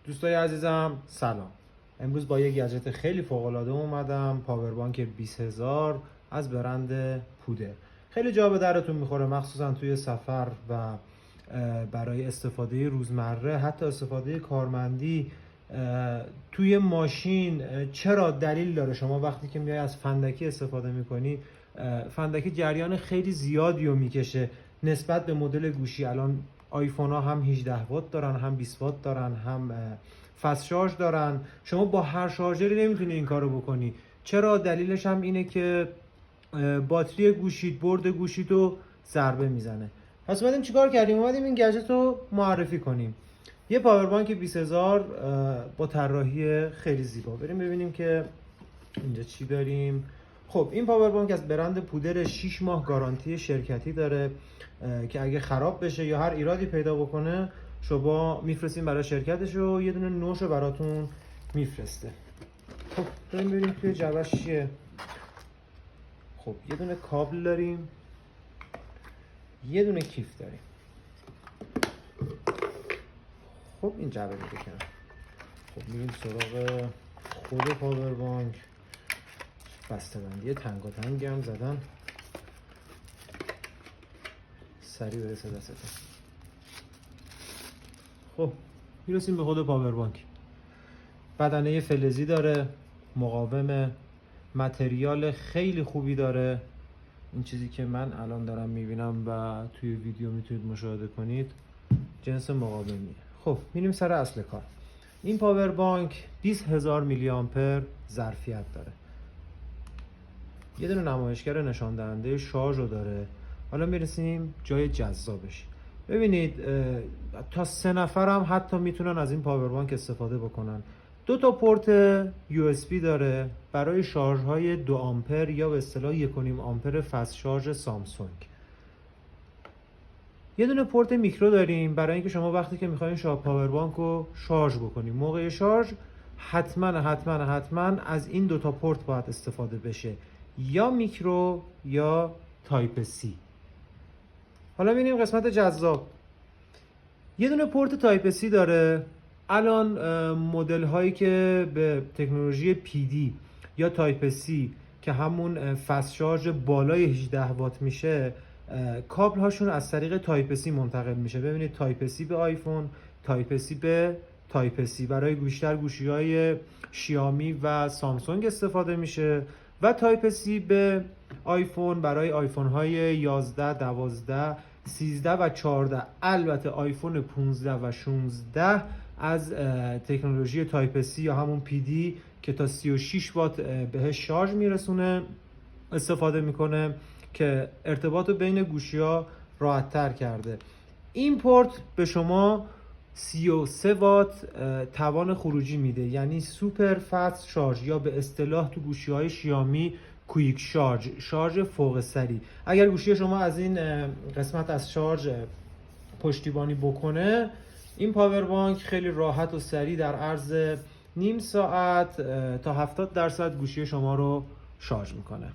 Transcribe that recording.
دوستای عزیزم سلام. امروز با یک گجت خیلی فوق‌العاده اومدم، پاور بانک 20000 از برند پودر. خیلی جا به درتون میخوره، مخصوصا توی سفر و برای استفاده روزمره، حتی استفاده کارمندی توی ماشین. چرا دلیل داره شما وقتی که میای از فندکی استفاده میکنی، فندکی جریان خیلی زیادی رو میکشه نسبت به مدل گوشی. الان آیفون ها هم 18 وات دارن، هم 20 وات دارن، هم فست شارژ دارن. شما با هر شارژری نمیتونی این کارو بکنی. چرا؟ دلیلش هم اینه که باتری گوشیت، برد گوشیت رو ضربه میزنه. پس اومدیم چیکار کردیم؟ اومدیم این گجت رو معرفی کنیم. یه پاور بانک 20000 با طراحی خیلی زیبا. بریم ببینیم که اینجا چی داریم. خب این پاور بانک از برند پودر 6 ماه گارانتی شرکتی داره که اگه خراب بشه یا هر ایرادی پیدا بکنه شما میفرستین برای شرکتش و یه دونه نوش رو براتون میفرسته. خب بریم ببینیم توی جعبه‌اش چیه. خب یه دونه کابل داریم، یه دونه کیف داریم. خب این جعبه رو بکنم. خب میریم سراغ خود پاور بانک. بسته‌بندی تنگاتنگی هم زدن، سریع برسه دستتون. خب میرسیم به خود پاور بانک. بدنه فلزی داره، مقاوم، متریال خیلی خوبی داره. این چیزی که من الان دارم میبینم و توی ویدیو میتونید مشاهده کنید جنس مقاومیه. خب میریم سر اصل کار. این پاور بانک 20000 میلی آمپر ظرفیت داره. یه دونه نمایشگر نشان دهنده شارژ رو داره. حالا میرسیم جای جذابش. ببینید تا 3 نفر هم حتی میتونن از این پاور بانک استفاده بکنن. 2 تا پورت USB داره برای شارژ های 2 آمپر یا به اصطلاح 1.5 آمپر فست شارژ سامسونگ. یه دونه پورت میکرو داریم برای اینکه شما وقتی که میخواین پاور بانک رو شارژ بکنیم، موقع شارژ حتما از این 2 تا پورت باید استفاده بشه، یا میکرو یا تایپ سی. حالا ببینیم قسمت جذاب. یه دونه پورت تایپ سی داره. الان مدل هایی که به تکنولوژی PD یا تایپ سی که همون فست شارژ بالای 18 وات میشه، کابل هاشون از طریق تایپ سی منتقل میشه. ببینید تایپ سی به آیفون، تایپ سی به تایپ سی برای بیشتر گوشی های شیائومی و سامسونگ استفاده میشه و تایپ سی به آیفون برای آیفون های 11 12 13 و 14. البته آیفون 15 و 16 از تکنولوژی تایپ سی یا همون PD که تا 36 وات بهش شارژ میرسونه استفاده میکنه که ارتباط بین گوشی ها راحت تر کرده. این پورت به شما 33 وات توان خروجی میده، یعنی سوپر فست شارژ یا به اصطلاح تو گوشی های شیائومی کویک شارژ، شارژ فوق سریع. اگر گوشی شما از این قسمت از شارژ پشتیبانی بکنه، این پاور بانک خیلی راحت و سریع در عرض نیم ساعت تا 70% گوشی شما رو شارژ میکنه.